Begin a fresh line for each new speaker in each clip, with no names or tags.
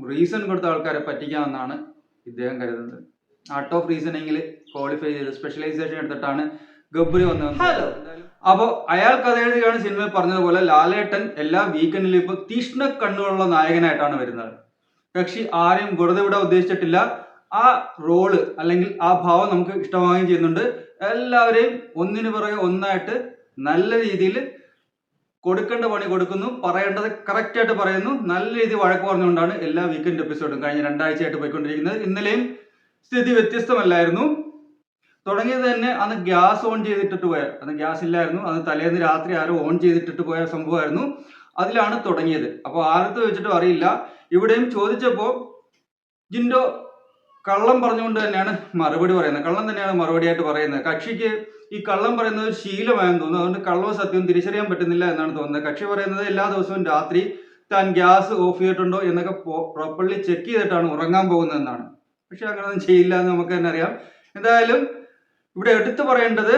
Reason കൊടുത്ത ആൾക്കാരെ പറ്റിക്കാമെന്നാണ് ഇദ്ദേഹം കരുതുന്നത്. ആർട്ട് ഓഫ് റീസണിങ്ങിൽ ക്വാളിഫൈ ചെയ്ത് സ്പെഷ്യലൈസേഷൻ എടുത്തിട്ടാണ് ഗബ്രി വന്നത്. അപ്പോൾ അയാൾ കഥ എഴുതിയാണ് സിനിമയിൽ പറഞ്ഞതുപോലെ ലാലേട്ടൻ എല്ലാ വീക്കെൻഡിലും ഇപ്പോൾ തീഷ്ണ കണ്ണുകളുള്ള നായകനായിട്ടാണ് വരുന്നത്. കക്ഷി ആരെയും വെറുതെ വിടാൻ ഉദ്ദേശിച്ചിട്ടില്ല. ആ റോള് അല്ലെങ്കിൽ ആ ഭാവം നമുക്ക് ഇഷ്ടമാവുകയും ചെയ്യുന്നുണ്ട്. എല്ലാവരെയും ഒന്നിനു പുറകെ ഒന്നായിട്ട് നല്ല രീതിയിൽ കൊടുക്കേണ്ട പണി കൊടുക്കുന്നു, പറയേണ്ടത് കറക്റ്റായിട്ട് പറയുന്നു. നല്ല രീതിയിൽ വഴക്ക് പറഞ്ഞുകൊണ്ടാണ് എല്ലാ വീക്കെൻഡ് എപ്പിസോഡും കഴിഞ്ഞ 2 ആഴ്ചയായിട്ട് പോയിക്കൊണ്ടിരിക്കുന്നത്. ഇന്നലെയും സ്ഥിതി വ്യത്യസ്തമല്ലായിരുന്നു. തുടങ്ങിയത് തന്നെ അന്ന് ഗ്യാസ് ഓൺ ചെയ്തിട്ടിട്ട് പോയ, അന്ന് ഗ്യാസ് ഇല്ലായിരുന്നു, അന്ന് തലേന്ന് രാത്രി ആരോ ഓൺ ചെയ്തിട്ടിട്ട് പോയ സംഭവമായിരുന്നു. അതിലാണ് തുടങ്ങിയത്. അപ്പോൾ ആരത്ത് വെച്ചിട്ടും അറിയില്ല. ഇവിടെയും ചോദിച്ചപ്പോൾ ജിൻഡോ കള്ളം പറഞ്ഞുകൊണ്ട് തന്നെയാണ് മറുപടി പറയുന്നത്. കള്ളം തന്നെയാണ് മറുപടിയായിട്ട് പറയുന്നത്. കക്ഷിക്ക് ഈ കള്ളം പറയുന്നത് ഒരു ശീലമായെന്ന് തോന്നുന്നു. അതുകൊണ്ട് കള്ളവും സത്യവും തിരിച്ചറിയാൻ പറ്റുന്നില്ല എന്നാണ് തോന്നുന്നത്. കക്ഷി പറയുന്നത് എല്ലാ ദിവസവും രാത്രി താൻ ഗ്യാസ് ഓഫ് ചെയ്തിട്ടുണ്ടോ എന്നൊക്കെ പ്രോപ്പർലി ചെക്ക് ചെയ്തിട്ടാണ് ഉറങ്ങാൻ പോകുന്നതെന്നാണ്. പക്ഷെ അങ്ങനെയൊന്നും ചെയ്യില്ല എന്ന് നമുക്ക് തന്നെ അറിയാം. എന്തായാലും ഇവിടെ എടുത്തു പറയേണ്ടത്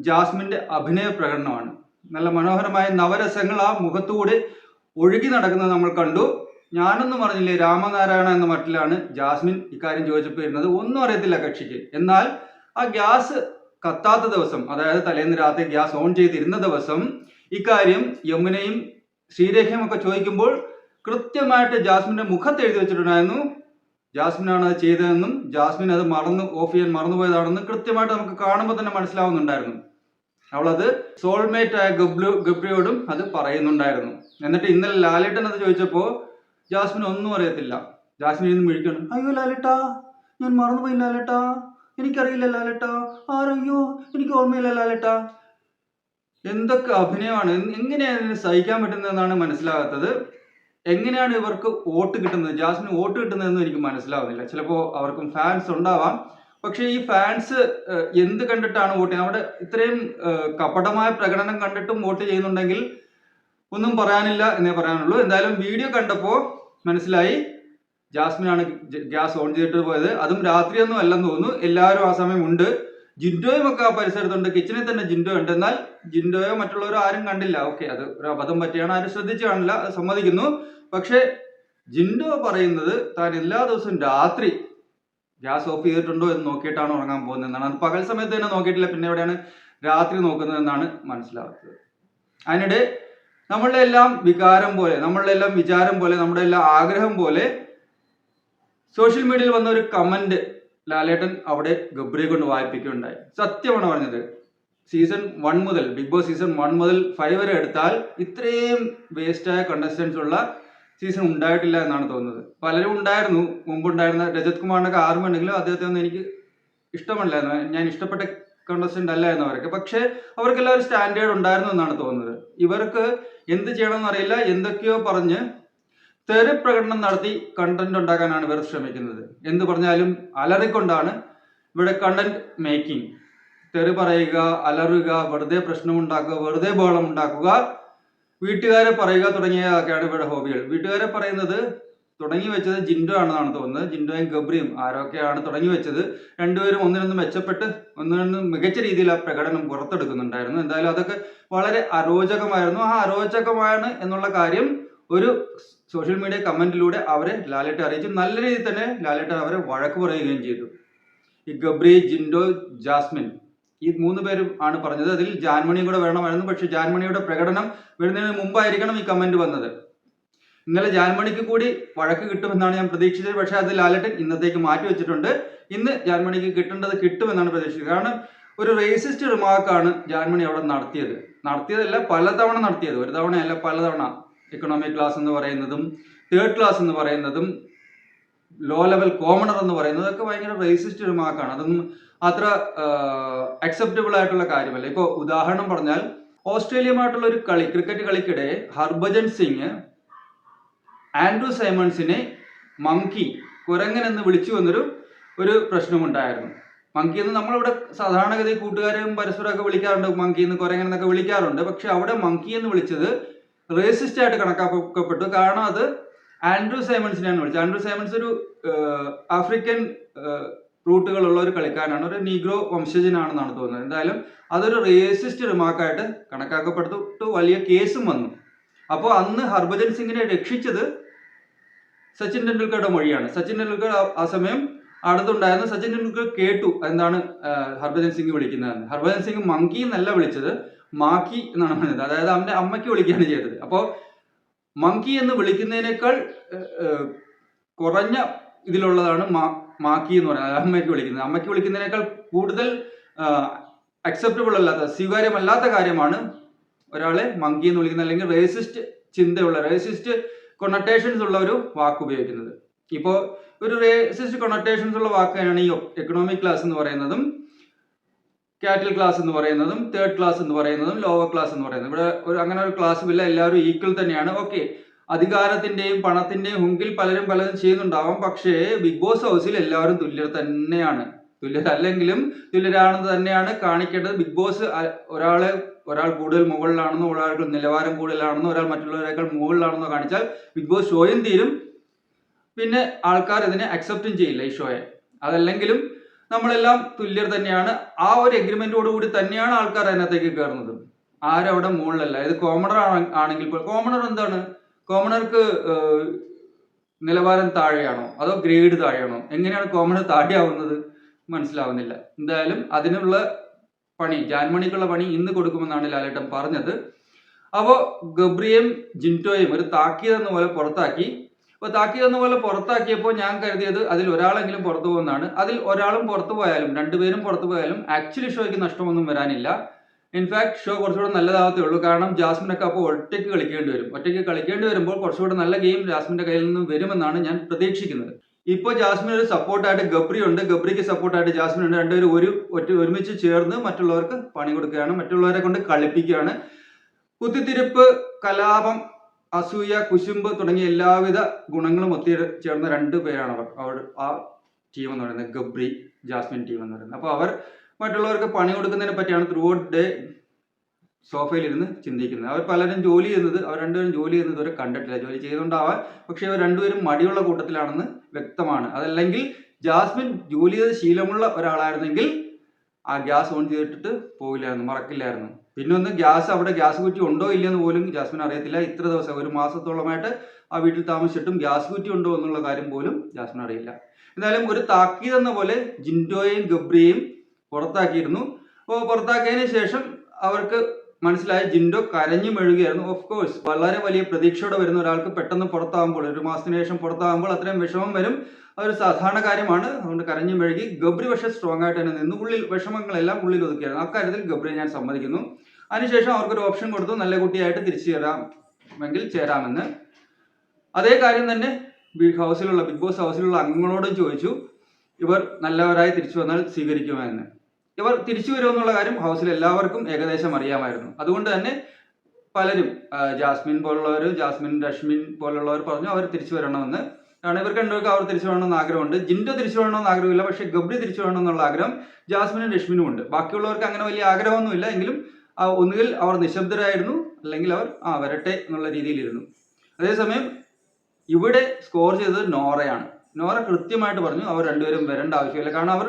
ജാസ്മിന്റെ അഭിനയ പ്രകടനമാണ്. നല്ല മനോഹരമായ നവരസങ്ങൾ ആ മുഖത്തുകൂടി ഒഴുകി നടക്കുന്നത് നമ്മൾ കണ്ടു. ഞാനൊന്നും പറഞ്ഞില്ലേ രാമനാരായണ എന്ന മട്ടിലാണ് ജാസ്മിൻ ഇക്കാര്യം ചോദിച്ചപ്പോൾ ഇരുന്നത്. ഒന്നും അറിയത്തില്ല കക്ഷിക്ക്. എന്നാൽ ആ ഗ്യാസ് കത്താത്ത ദിവസം, അതായത് തലേന്ന് രാത്രി ഗ്യാസ് ഓൺ ചെയ്തിരുന്ന ദിവസം ഇക്കാര്യം യമുനയും ശ്രീരേഖയും ഒക്കെ ചോദിക്കുമ്പോൾ കൃത്യമായിട്ട് ജാസ്മിന്റെ മുഖത്ത് എഴുതി വെച്ചിട്ടുണ്ടായിരുന്നു. ജാസ്മിനാണ് അത് ചെയ്തതെന്നും ജാസ്മിൻ അത് ഓഫ് ചെയ്യാൻ മറന്നുപോയതാണെന്നും കൃത്യമായിട്ട് നമുക്ക് കാണുമ്പോൾ തന്നെ മനസ്സിലാവുന്നുണ്ടായിരുന്നു. അവളത് സോൾമേറ്റ് ആയ ഗബ്രിയോടും അത് പറയുന്നുണ്ടായിരുന്നു. എന്നിട്ട് ഇന്നലെ ലാലേട്ടൻ അത് ചോദിച്ചപ്പോൾ ജാസ്മിൻ ഒന്നും അറിയത്തില്ല. ജാസ്മിൻ ഇന്ന് വിളിക്കണം, അയ്യോ ലാലേട്ടാ ഞാൻ മറന്നുപോയി ലാലേട്ടാ, എനിക്കറിയില്ല ലാലേട്ടാ, ആരയ്യോ എനിക്ക് ഓർമ്മയില്ല ലാലേട്ടാ. എന്തൊക്കെ അഭിനയമാണ്! എങ്ങനെയാണ് സഹിക്കാൻ പറ്റുന്നതെന്നാണ് മനസ്സിലാകാത്തത്. എങ്ങനെയാണ് ഇവർക്ക് വോട്ട് കിട്ടുന്നത്, ജാസ്മിന് വോട്ട് കിട്ടുന്നതെന്ന് എനിക്ക് മനസ്സിലാവുന്നില്ല. ചിലപ്പോൾ അവർക്കും ഫാൻസ് ഉണ്ടാവാം. പക്ഷേ ഈ ഫാൻസ് എന്ത് കണ്ടിട്ടാണ് വോട്ട് ചെയ്യുന്നത്? അവിടെ ഇത്രയും കപടമായ പ്രകടനം കണ്ടിട്ടും വോട്ട് ചെയ്യുന്നുണ്ടെങ്കിൽ ഒന്നും പറയാനില്ല എന്നേ പറയാനുള്ളൂ. എന്തായാലും വീഡിയോ കണ്ടപ്പോൾ മനസ്സിലായി ജാസ്മിനാണ് ഗ്യാസ് ഓൺ ചെയ്തിട്ട് പോയത്. അതും രാത്രിയൊന്നും അല്ലെന്ന് തോന്നുന്നു. എല്ലാവരും ആ സമയം ഉണ്ട്. ജിൻഡോയും ഒക്കെ ആ പരിസരത്തുണ്ട്. കിച്ചണിൽ തന്നെ ജിൻഡോ ഉണ്ട്. എന്നാൽ ജിൻഡോയോ മറ്റുള്ളവരോ ആരും കണ്ടില്ല. ഓക്കെ, അത് ഒരു അബദ്ധം പറ്റിയാണ്, ആരും ശ്രദ്ധിച്ചു കാണില്ല, അത് സമ്മതിക്കുന്നു. പക്ഷെ ജിൻഡോ പറയുന്നത് താൻ എല്ലാ ദിവസവും രാത്രി ഗ്യാസ് ഓഫ് ചെയ്തിട്ടുണ്ടോ എന്ന് നോക്കിയിട്ടാണ് ഉറങ്ങാൻ പോകുന്നതെന്നാണ്. അത് പകൽ സമയത്ത് തന്നെ നോക്കിയിട്ടില്ല, പിന്നെ എവിടെയാണ് രാത്രി നോക്കുന്നതെന്നാണ് മനസ്സിലാക്കുന്നത്. അതിനിടെ നമ്മളുടെ എല്ലാം വികാരം പോലെ, നമ്മളുടെ എല്ലാം വിചാരം പോലെ, നമ്മുടെ എല്ലാം ആഗ്രഹം പോലെ സോഷ്യൽ മീഡിയയിൽ വന്ന ഒരു കമന്റ് ലാലേട്ടൻ അവിടെ ഗബ്രിയെ കൊണ്ട് വായിപ്പിക്കുകയുണ്ടായി. സത്യമാണ് പറഞ്ഞത്. സീസൺ 1 മുതൽ, ബിഗ് ബോസ് സീസൺ 1 മുതൽ 5 വരെ എടുത്താൽ ഇത്രയും വേസ്റ്റായ കണ്ടസ്റ്റൻസ് ഉള്ള സീസൺ ഉണ്ടായിട്ടില്ല എന്നാണ് തോന്നുന്നത്. പലരും ഉണ്ടായിരുന്നു, മുമ്പുണ്ടായിരുന്ന രജത് കുമാറിനൊക്കെ ആർമുണ്ടെങ്കിലും അദ്ദേഹത്തെ ഒന്നും എനിക്ക് ഇഷ്ടമല്ലായിരുന്നു. ഞാൻ ഇഷ്ടപ്പെട്ട കണ്ടസ്റ്റന്റ് അല്ലായിരുന്നു അവരൊക്കെ. പക്ഷേ അവർക്കെല്ലാം ഒരു സ്റ്റാൻഡേർഡ് ഉണ്ടായിരുന്നു എന്നാണ് തോന്നുന്നത്. ഇവർക്ക് എന്ത് ചെയ്യണമെന്ന് അറിയില്ല, എന്തൊക്കെയോ പറഞ്ഞ് തെറി പ്രകടനം നടത്തി കണ്ടന്റ് ഉണ്ടാക്കാനാണ് ഇവർ ശ്രമിക്കുന്നത്. എന്ത് പറഞ്ഞാലും അലറിക്കൊണ്ടാണ് ഇവിടെ കണ്ടന്റ് മേക്കിംഗ്. തെറി പറയുക, അലറുക, വെറുതെ പ്രശ്നമുണ്ടാക്കുക, വെറുതെ ബഹളം ഉണ്ടാക്കുക, വീട്ടുകാരെ പറയുക തുടങ്ങിയതൊക്കെയാണ് ഇവിടെ ഹോബികൾ. വീട്ടുകാരെ പറയുന്നത് തുടങ്ങി വെച്ചത് ജിൻഡോ ആണെന്നാണ് തോന്നുന്നത്. ജിൻഡോയും ഗബ്രിയും ആരൊക്കെയാണ് തുടങ്ങി വെച്ചത്. രണ്ടുപേരും ഒന്നിനൊന്ന് മെച്ചപ്പെട്ട് ഒന്നിനൊന്ന് മികച്ച രീതിയിൽ ആ പ്രകടനം പുറത്തെടുക്കുന്നുണ്ടായിരുന്നു. എന്തായാലും അതൊക്കെ വളരെ അരോചകമായിരുന്നു. ആ അരോചകമാണ് എന്നുള്ള കാര്യം ഒരു സോഷ്യൽ മീഡിയ കമന്റിലൂടെ അവരെ ലാലേട്ടൻ അറിയിച്ചു. നല്ല രീതിയിൽ തന്നെ ലാലേട്ടൻ അവരെ വഴക്ക് പറയുകയും ചെയ്തു. ഈ ഗബ്രി, ജിൻഡോ, ജാസ്മിൻ ഈ 3 പേരും ആണ് പറഞ്ഞത്. അതിൽ ജാൻമണിയും കൂടെ വേണമായിരുന്നു. പക്ഷെ ജാൻമണിയുടെ പ്രകടനം വരുന്നതിന് മുമ്പായിരിക്കണം ഈ കമന്റ് വന്നത്. ഇന്നലെ ജാൻമണിക്ക് കൂടി വഴക്ക് കിട്ടുമെന്നാണ് ഞാൻ പ്രതീക്ഷിച്ചത്. പക്ഷെ അത് ലാലേട്ടൻ ഇന്നത്തേക്ക് മാറ്റി വെച്ചിട്ടുണ്ട്. ഇന്ന് ജാൻമണിക്ക് കിട്ടേണ്ടത് കിട്ടുമെന്നാണ് പ്രതീക്ഷിച്ചത്. കാരണം ഒരു റേസിസ്റ്റ് റിമാർക്കാണ് ജാൻമണി അവിടെ നടത്തിയതല്ല, പലതവണ നടത്തിയത്. ഒരു തവണയല്ല, പലതവണ. എക്കണോമിക് ക്ലാസ് എന്ന് പറയുന്നതും തേർഡ് ക്ലാസ് എന്ന് പറയുന്നതും ലോ ലെവൽ കോമണർ എന്ന് പറയുന്നത് ഒക്കെ ഭയങ്കര റേസിസ്റ്റ് റിമാർക്കാണ്. അതൊന്നും അത്ര അക്സെപ്റ്റബിൾ ആയിട്ടുള്ള കാര്യമല്ല. ഇപ്പോൾ ഉദാഹരണം പറഞ്ഞാൽ ഓസ്ട്രേലിയയുമായിട്ടുള്ള ഒരു കളി, ക്രിക്കറ്റ് കളിക്കിടെ ഹർഭജൻ സിംഗ് ആൻഡ്രൂ സൈമൺസിനെ മങ്കി, കുരങ്ങൻ എന്ന് വിളിച്ചു എന്നൊരു പ്രശ്നമുണ്ടായിരുന്നു. മങ്കി എന്ന് നമ്മളിവിടെ സാധാരണഗതി കൂട്ടുകാരും പരസ്പരമൊക്കെ വിളിക്കാറുണ്ട്, മങ്കി എന്ന്, കുരങ്ങൻ എന്നൊക്കെ വിളിക്കാറുണ്ട്. പക്ഷെ അവിടെ മങ്കി എന്ന് വിളിച്ചത് റേസിസ്റ്റ് ആയിട്ട് കണക്കാക്കപ്പെട്ടു. കാരണം അത് ആൻഡ്രൂ സൈമൺസിനെയാണ് വിളിച്ചത്. ആൻഡ്രൂ സൈമൺസ് ഒരു ആഫ്രിക്കൻ റൂട്ടുകളുള്ള ഒരു കളിക്കാരനാണ്, ഒരു നീഗ്രോ വംശജനാണെന്നാണ് തോന്നുന്നത്. എന്തായാലും അതൊരു റേസിസ്റ്റ് റിമാർക്കായിട്ട് കണക്കാക്കപ്പെട്ടു. വലിയ കേസും വന്നു. അപ്പോൾ അന്ന് ഹർഭജൻ സിംഗിനെ രക്ഷിച്ചത് സച്ചിൻ ടെണ്ടുൽക്കറുടെ മൊഴിയാണ്. സച്ചിൻ ടെണ്ടുൽക്കർ ആ സമയം അടുത്തുണ്ടായിരുന്നു. സച്ചിൻ ടെണ്ടുൽക്കർ കേട്ടു എന്താണ് ഹർഭജൻ സിംഗ് വിളിക്കുന്നതെന്ന്. ഹർഭജൻ സിംഗ് മങ്കി എന്നല്ല വിളിച്ചത്, മാക്കി എന്നാണ് പറഞ്ഞത്. അതായത് അവന്റെ അമ്മയ്ക്ക് വിളിക്കുകയാണ് ചെയ്തത്. അപ്പോൾ മങ്കി എന്ന് വിളിക്കുന്നതിനേക്കാൾ കുറഞ്ഞ ഇതിലുള്ളതാണ് മാക്കി എന്ന് പറയുന്നത്, അമ്മയ്ക്ക് വിളിക്കുന്നത്. അമ്മയ്ക്ക് വിളിക്കുന്നതിനേക്കാൾ കൂടുതൽ അക്സെപ്റ്റബിൾ അല്ലാത്ത, സ്വീകാര്യമല്ലാത്ത കാര്യമാണ് ഒരാളെ മങ്കി എന്ന് വിളിക്കുന്നത്, അല്ലെങ്കിൽ റേസിസ്റ്റ് ചിന്തയുള്ള, റേസിസ്റ്റ് കൊണട്ടേഷൻസ് ഉള്ള ഒരു വാക്ക് ഉപയോഗിക്കുന്നത്. ഇപ്പോൾ ഒരു റേസിസ്റ്റ് കൊണട്ടേഷൻസ് ഉള്ള വാക്ക് തന്നെയാണ് ഈ എക്കണോമിക് ക്ലാസ് എന്ന് പറയുന്നതും കാറ്റൽ ക്ലാസ് എന്ന് പറയുന്നതും തേർഡ് ക്ലാസ് എന്ന് പറയുന്നതും ലോവർ ക്ലാസ് എന്ന് പറയുന്നത്. ഇവിടെ അങ്ങനെ ഒരു ക്ലാസ്സും ഇല്ല, എല്ലാവരും ഈക്വൽ തന്നെയാണ്. ഓക്കെ, അധികാരത്തിന്റെയും പണത്തിന്റെയും മുമ്പിൽ പലരും പലതും ചെയ്യുന്നുണ്ടാവാം, പക്ഷേ ബിഗ് ബോസ് ഹൗസിൽ എല്ലാവരും തുല്യർ തന്നെയാണ്. തുല്യരല്ലെങ്കിലും തുല്യരാണെന്ന് തന്നെയാണ് കാണിക്കേണ്ടത്. ബിഗ് ബോസ് ഒരാൾ കൂടുതൽ മുകളിലാണെന്നോ, ഒരാൾക്ക് നിലവാരം കൂടുതലാണെന്നോ, ഒരാൾ മറ്റുള്ളവരെക്കാൾ മുകളിലാണെന്നോ കാണിച്ചാൽ ബിഗ് ബോസ് ഷോയും തീരും, പിന്നെ ആൾക്കാർ ഇതിനെ അക്സെപ്റ്റും ചെയ്യില്ല ഈ ഷോയെ. അതല്ലെങ്കിലും നമ്മളെല്ലാം തുല്യർ തന്നെയാണ്, ആ ഒരു എഗ്രിമെന്റോടുകൂടി തന്നെയാണ് ആൾക്കാർ അതിനകത്തേക്ക് കയറുന്നത്. ആരവിടെ മുകളിലല്ല. ഇത് കോമണർ ആണെങ്കിൽ കോമണർ എന്താണ്, കോമണർക്ക് നിലവാരം താഴെയാണോ അതോ ഗ്രേഡ് താഴെയാണോ? എങ്ങനെയാണ് കോമണർ താഴെയാവുന്നത്? മനസ്സിലാവുന്നില്ല. എന്തായാലും അതിനുള്ള പണി, ജാൻമണിക്കുള്ള പണി ഇന്ന് കൊടുക്കുമെന്നാണ് ലാലേട്ടൻ പറഞ്ഞത്. അപ്പോൾ ഗബ്രിയും ജിൻറ്റോയും ഒരു താക്കീതെന്ന പോലെ പുറത്താക്കി. അപ്പോൾ താക്കീതെന്ന പോലെ പുറത്താക്കിയപ്പോൾ ഞാൻ കരുതിയത് അതിൽ ഒരാളെങ്കിലും പുറത്തു പോകുന്നതാണ്. അതിൽ ഒരാളും പുറത്തു പോയാലും, രണ്ടുപേരും പുറത്തു പോയാലും ആക്ച്വലി ഷോയ്ക്ക് നഷ്ടമൊന്നും വരാനില്ല. ഇൻഫാക്ട് ഷോ കുറച്ചുകൂടെ നല്ലതാവത്തേ ഉള്ളൂ. കാരണം ജാസ്മിനൊക്കെ അപ്പോൾ ഒറ്റയ്ക്ക് കളിക്കേണ്ടി വരും. ഒറ്റയ്ക്ക് കളിക്കേണ്ടി വരുമ്പോൾ കുറച്ചുകൂടെ നല്ല ഗെയിം ജാസ്മിന്റെ കയ്യിൽ നിന്ന് വരുമെന്നാണ് ഞാൻ പ്രതീക്ഷിക്കുന്നത്. ഇപ്പോൾ ജാസ്മിൻ ഒരു സപ്പോർട്ടായിട്ട് ഗബ്രി ഉണ്ട്, ഗബ്രിക്ക് സപ്പോർട്ടായിട്ട് ജാസ്മിൻ ഉണ്ട്. രണ്ടുപേരും ഒരുമിച്ച് ചേർന്ന് മറ്റുള്ളവർക്ക് പണി കൊടുക്കുകയാണ്, മറ്റുള്ളവരെ കൊണ്ട് കളിപ്പിക്കുകയാണ്. കുത്തിത്തിരിപ്പ്, കലാപം, അസൂയ, കുശുമ്പ് തുടങ്ങിയ എല്ലാവിധ ഗുണങ്ങളും ചേർന്ന രണ്ടു പേരാണ് അവർ ആ ടീം എന്ന് പറയുന്നത്, ഗബ്രി ജാസ്മിൻ ടീം എന്ന് പറയുന്നത്. അപ്പോൾ അവർ മറ്റുള്ളവർക്ക് പണി കൊടുക്കുന്നതിനെ പറ്റിയാണ് ത്രൂ ഔട്ട് ഡേ സോഫയിലിരുന്ന് ചിന്തിക്കുന്നത്. അവർ പലരും ജോലി ചെയ്യുന്നത്, അവർ രണ്ടുപേരും ജോലി ചെയ്യുന്നത് ഇതുവരെ കണ്ടിട്ടില്ല. ജോലി ചെയ്തുകൊണ്ടാവാൻ, പക്ഷെ അവർ രണ്ടുപേരും മടിയുള്ള കൂട്ടത്തിലാണെന്ന് വ്യക്തമാണ്. അതല്ലെങ്കിൽ ജാസ്മിൻ ജോലി ചെയ്ത് ശീലമുള്ള ഒരാളായിരുന്നെങ്കിൽ ആ ഗ്യാസ് ഓൺ ചെയ്തിട്ട് പോകില്ലായിരുന്നു, മറക്കില്ലായിരുന്നു. പിന്നെ ഒന്ന് അവിടെ ഗ്യാസ് കുറ്റി ഉണ്ടോ ഇല്ലെന്ന് പോലും ജാസ്മിൻ അറിയത്തില്ല. ഇത്ര ദിവസം, ഒരു മാസത്തോളമായിട്ട് ആ വീട്ടിൽ താമസിച്ചിട്ടും ഗ്യാസ് കുറ്റി ഉണ്ടോ എന്നുള്ള കാര്യം പോലും ജാസ്മിൻ അറിയില്ല. എന്തായാലും ഒരു താക്കീതെന്ന പോലെ ജിൻഡോയെയും ഗബ്രിയെയും പുറത്താക്കിയിരുന്നു. അപ്പോൾ പുറത്താക്കിയതിന് ശേഷം അവർക്ക് മനസ്സിലായി ജിൻഡോ കരഞ്ഞു മെഴുകുകയായിരുന്നു. ഓഫ് കോഴ്സ് വളരെ വലിയ പ്രതീക്ഷയോടെ വരുന്ന ഒരാൾക്ക് പെട്ടെന്ന് പുറത്താകുമ്പോൾ, ഒരു മാസത്തിന് ശേഷം പുറത്താകുമ്പോൾ അത്രയും വിഷമം വരും. അതൊരു സാധാരണ കാര്യമാണ്. അതുകൊണ്ട് കരഞ്ഞു മെഴുകി. ഗബ്രി പക്ഷെ സ്ട്രോങ് ആയിട്ട് തന്നെ നിന്നു. വിഷമങ്ങളെല്ലാം ഉള്ളിൽ ഒതുക്കിയായിരുന്നു. അക്കാര്യത്തിൽ ഗബ്രിയെ ഞാൻ സമ്മതിക്കുന്നു. അതിനുശേഷം അവർക്കൊരു ഓപ്ഷൻ കൊടുത്തു, നല്ല കുട്ടിയായിട്ട് തിരിച്ചു ചേരാമെങ്കിൽ ചേരാമെന്ന്. അതേ കാര്യം തന്നെ ബിഗ് ബോസ് ഹൗസിലുള്ള അംഗങ്ങളോടും ചോദിച്ചു, ഇവർ നല്ലവരായി തിരിച്ചു വന്നാൽ സ്വീകരിക്കുമെന്ന്. ഇവർ തിരിച്ചു വരുമെന്നുള്ള കാര്യം ഹൗസിൽ എല്ലാവർക്കും ഏകദേശം അറിയാമായിരുന്നു. അതുകൊണ്ട് തന്നെ പലരും, ജാസ്മിൻ പോലുള്ളവർ, രശ്മിൻ പോലുള്ളവർ പറഞ്ഞു അവർ തിരിച്ചു വരണമെന്ന്. കാരണം ഇവർക്ക് രണ്ടുപേർക്ക് അവർ തിരിച്ചു വരണമെന്ന് ആഗ്രഹമുണ്ട്. ജിൻഡോ തിരിച്ചു വരണമെന്ന് ആഗ്രഹമില്ല, പക്ഷേ ഗബ്രി തിരിച്ചു വരണമെന്നുള്ള ആഗ്രഹം ജാസ്മിനും രശ്മിനും ഉണ്ട്. ബാക്കിയുള്ളവർക്ക് അങ്ങനെ വലിയ ആഗ്രഹമൊന്നുമില്ല. എങ്കിലും ഒന്നുകിൽ അവർ നിശബ്ദരായിരുന്നു, അല്ലെങ്കിൽ അവർ വരട്ടെ എന്നുള്ള രീതിയിലിരുന്നു. അതേസമയം ഇവിടെ സ്കോർ ചെയ്തത് നോറയാണ്. നോറ കൃത്യമായിട്ട് പറഞ്ഞു അവർ രണ്ടുപേരും വരേണ്ട ആവശ്യമില്ല. കാരണം അവർ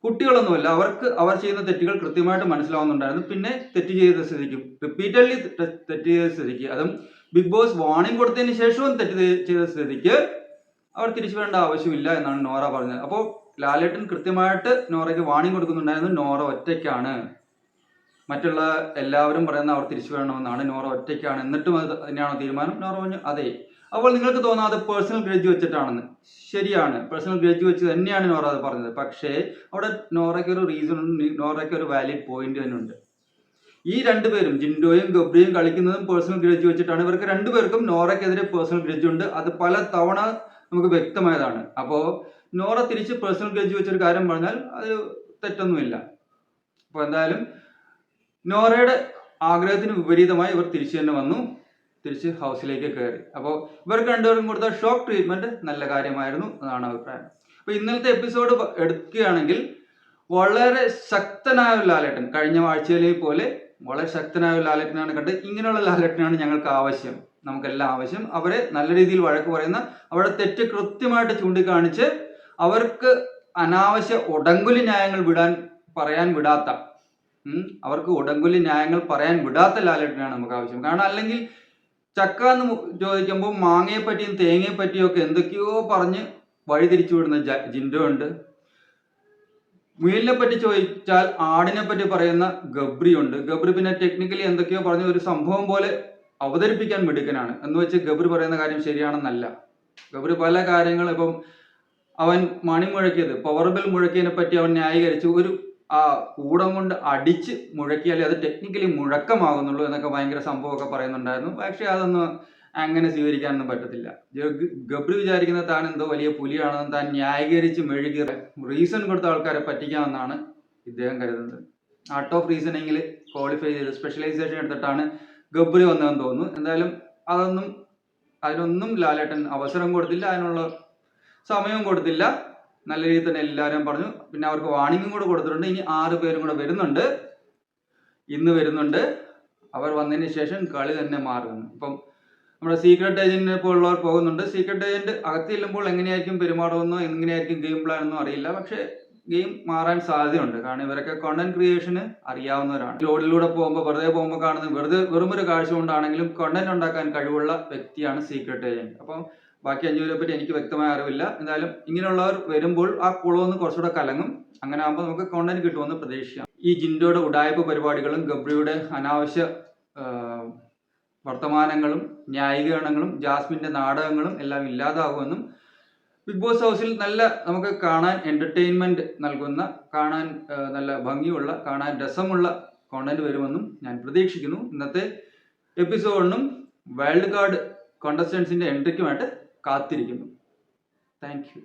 കുട്ടികളൊന്നുമല്ല, അവർക്ക് അവർ ചെയ്യുന്ന തെറ്റുകൾ കൃത്യമായിട്ട് മനസ്സിലാവുന്നുണ്ടായിരുന്നു. പിന്നെ തെറ്റ് ചെയ്ത സ്ഥിതിക്കും, റിപ്പീറ്റഡ്ലി തെറ്റ് ചെയ്ത സ്ഥിതിക്ക്, അതും ബിഗ് ബോസ് വാർണിംഗ് കൊടുത്തതിന് ശേഷവും തെറ്റ് ചെയ്ത സ്ഥിതിക്ക് അവർ തിരിച്ചു വരേണ്ട ആവശ്യമില്ല എന്നാണ് നോറ പറഞ്ഞത്. അപ്പോൾ ലാലേട്ടൻ കൃത്യമായിട്ട് നോറയ്ക്ക് വാർണിംഗ് കൊടുക്കുന്നുണ്ടായിരുന്നു. നോറ ഒറ്റയ്ക്കാണ്, മറ്റുള്ള എല്ലാവരും പറയുന്ന അവർ തിരിച്ചു വരണമെന്നാണ്, നോറ ഒറ്റയ്ക്കാണ്, എന്നിട്ടും അത് തന്നെയാണോ തീരുമാനം? നോറ പറഞ്ഞു അതെ. അപ്പോൾ നിങ്ങൾക്ക് തോന്നാം അത് പേഴ്സണൽ ഗ്രഡ്ജ് വെച്ചിട്ടാണെന്ന്. ശരിയാണ്, പേഴ്സണൽ ഗ്രഡ്ജ് വെച്ച് തന്നെയാണ് നോറ അത് പറഞ്ഞത്. പക്ഷേ അവിടെ നോറയ്ക്ക് ഒരു റീസൺ ഉണ്ട്, നോറയ്ക്ക് ഒരു വാലിഡ് പോയിന്റ് തന്നെ ഉണ്ട്. ഈ രണ്ടുപേരും, ജിൻഡോയും ഗബ്രിയും കളിക്കുന്നതും പേഴ്സണൽ ഗ്രഡ്ജ് വെച്ചിട്ടാണ്. ഇവർക്ക് രണ്ടുപേർക്കും നോറയ്ക്കെതിരെ പേഴ്സണൽ ഗ്രഡ്ജ് ഉണ്ട്. അത് പല തവണ നമുക്ക് വ്യക്തമായതാണ്. അപ്പോൾ നോറ തിരിച്ച് പേഴ്സണൽ ഗ്രഡ്ജ് വെച്ചൊരു കാര്യം പറഞ്ഞാൽ അത് തെറ്റൊന്നുമില്ല. അപ്പോൾ എന്തായാലും നോറയുടെ ആഗ്രഹത്തിന് വിപരീതമായി ഇവർ തിരിച്ചു തന്നെ വന്നു, തിരിച്ച് ഹൗസിലേക്ക് കയറി. അപ്പോൾ ഇവർക്ക് രണ്ടുപേർക്കും കൊടുത്ത ഷോക്ക് ട്രീറ്റ്മെന്റ് നല്ല കാര്യമായിരുന്നു എന്നാണ് അഭിപ്രായം. അപ്പോൾ ഇന്നലത്തെ എപ്പിസോഡ് എടുക്കുകയാണെങ്കിൽ വളരെ ശക്തനായ ഒരു ലാലേട്ടൻ, കഴിഞ്ഞ ആഴ്ചയിലെ പോലെ വളരെ ശക്തനായ ഒരു ലാലേട്ടനാണ് കണ്ടത്. ഇങ്ങനെയുള്ള ലാലേട്ടനാണ് ഞങ്ങൾക്ക് ആവശ്യം, നമുക്കെല്ലാം ആവശ്യം. അവരെ നല്ല രീതിയിൽ വഴക്ക് പറയുന്ന, അവരുടെ തെറ്റ് കൃത്യമായിട്ട് ചൂണ്ടിക്കാണിച്ച് അവർക്ക് അനാവശ്യ ഉടങ്കുലി ന്യായങ്ങൾ പറയാൻ വിടാത്ത, അവർക്ക് ഉടങ്കുലി ന്യായങ്ങൾ പറയാൻ വിടാത്ത ലാലേട്ടനാണ് നമുക്ക് ആവശ്യം. കാരണം അല്ലെങ്കിൽ ചക്ക എന്ന് ചോദിക്കുമ്പോൾ മാങ്ങയെ പറ്റിയും തേങ്ങയെ പറ്റിയും ഒക്കെ എന്തൊക്കെയോ പറഞ്ഞ് വഴിതിരിച്ചു വിടുന്ന ജിൻഡോ ഉണ്ട്. മുയലിനെ പറ്റി ചോദിച്ചാൽ ആടിനെ പറ്റി പറയുന്ന ഗബ്രി ഉണ്ട്. ഗബ്രി പിന്നെ ടെക്നിക്കലി എന്തൊക്കെയോ പറഞ്ഞ ഒരു സംഭവം പോലെ അവതരിപ്പിക്കാൻ മിടുക്കനാണ്. എന്ന് വെച്ച് ഗബ്രി പറയുന്ന കാര്യം ശരിയാണെന്നല്ല. ഗബ്രി പല കാര്യങ്ങൾ ഇപ്പം അവൻ മണി മുഴക്കിയത്, പവർ ബെൽ മുഴക്കിയതിനെ പറ്റി അവൻ ന്യായീകരിച്ചു. ഒരു കൂടം കൊണ്ട് അടിച്ച് മുഴക്കിയാലേ അത് ടെക്നിക്കലി മുഴക്കമാകുന്നുള്ളൂ എന്നൊക്കെ ഭയങ്കര സംഭവമൊക്കെ പറയുന്നുണ്ടായിരുന്നു. പക്ഷെ അതൊന്നും അങ്ങനെ സ്വീകരിക്കാനൊന്നും പറ്റത്തില്ല. ഗബ്രി വിചാരിക്കുന്ന താൻ എന്തോ വലിയ പുലിയാണെന്ന് താൻ ന്യായീകരിച്ച് മെഴുകി റീസൺ കൊടുത്ത ആൾക്കാരെ പറ്റിക്കാമെന്നാണ് ഇദ്ദേഹം കരുതുന്നത്. ആർട്ട് ഓഫ് റീസണിങ്ങിൽ ക്വാളിഫൈ ചെയ്ത് സ്പെഷ്യലൈസേഷൻ എടുത്തിട്ടാണ് ഗബ്രി വന്നതെന്ന് തോന്നുന്നു. എന്തായാലും അതിനൊന്നും ലാലേട്ടൻ അവസരം കൊടുത്തില്ല, അതിനുള്ള സമയവും കൊടുത്തില്ല. നല്ല രീതിയിൽ തന്നെ എല്ലാവരും പറഞ്ഞു. പിന്നെ അവർക്ക് വാണിംഗും കൂടെ കൊടുത്തിട്ടുണ്ട്. ഇനി 6 പേരും കൂടെ വരുന്നുണ്ട്, ഇന്ന് വരുന്നുണ്ട്. അവർ വന്നതിന് ശേഷം കളി തന്നെ മാറുന്നു. ഇപ്പം നമ്മുടെ സീക്രട്ട് ഏജന്റിനെ പോലുള്ളവർ പോകുന്നുണ്ട്. സീക്രട്ട് ഏജന്റ് അകത്ത് ചെല്ലുമ്പോൾ എങ്ങനെയായിരിക്കും പെരുമാറുമെന്നോ എങ്ങനെയായിരിക്കും ഗെയിം പ്ലാൻ എന്നോ അറിയില്ല. പക്ഷെ ഗെയിം മാറാൻ സാധ്യതയുണ്ട്. കാരണം ഇവരൊക്കെ കോണ്ടന്റ് ക്രിയേഷന് അറിയാവുന്നവരാണ്. റോഡിലൂടെ പോകുമ്പോൾ കാണുന്നത് വെറുമൊരു കാഴ്ച കൊണ്ടാണെങ്കിലും കോണ്ടന്റ് ഉണ്ടാക്കാൻ കഴിവുള്ള വ്യക്തിയാണ് സീക്രട്ട് ഏജന്റ്. അപ്പം ബാക്കി 5 പേരെ പറ്റി എനിക്ക് വ്യക്തമായ അറിവില്ല. എന്തായാലും ഇങ്ങനെയുള്ളവർ വരുമ്പോൾ ആ കുളമൊന്ന് കുറച്ചുകൂടെ കലങ്ങും. അങ്ങനെ ആകുമ്പോൾ നമുക്ക് കോണ്ടന്റ് കിട്ടുമെന്ന് പ്രതീക്ഷിക്കാം. ഈ ജിൻഡോയുടെ ഉഡായ്പ പരിപാടികളും ഗബ്രിയുടെ അനാവശ്യ വർത്തമാനങ്ങളും ന്യായീകരണങ്ങളും ജാസ്മിന്റെ നാടകങ്ങളും എല്ലാം ഇല്ലാതാകുമെന്നും ബിഗ് ബോസ് ഹൗസിൽ നമുക്ക് കാണാൻ എന്റർടൈൻമെന്റ് നൽകുന്ന, കാണാൻ നല്ല ഭംഗിയുള്ള, കാണാൻ രസമുള്ള കോണ്ടന്റ് വരുമെന്നും ഞാൻ പ്രതീക്ഷിക്കുന്നു. ഇന്നത്തെ എപ്പിസോഡിനും വൈൽഡ് കാർഡ് കോണ്ടസ്റ്റൻസിന്റെ എൻട്രിക്കുമായിട്ട് കാത്തിരിക്കുന്നു. Thank you.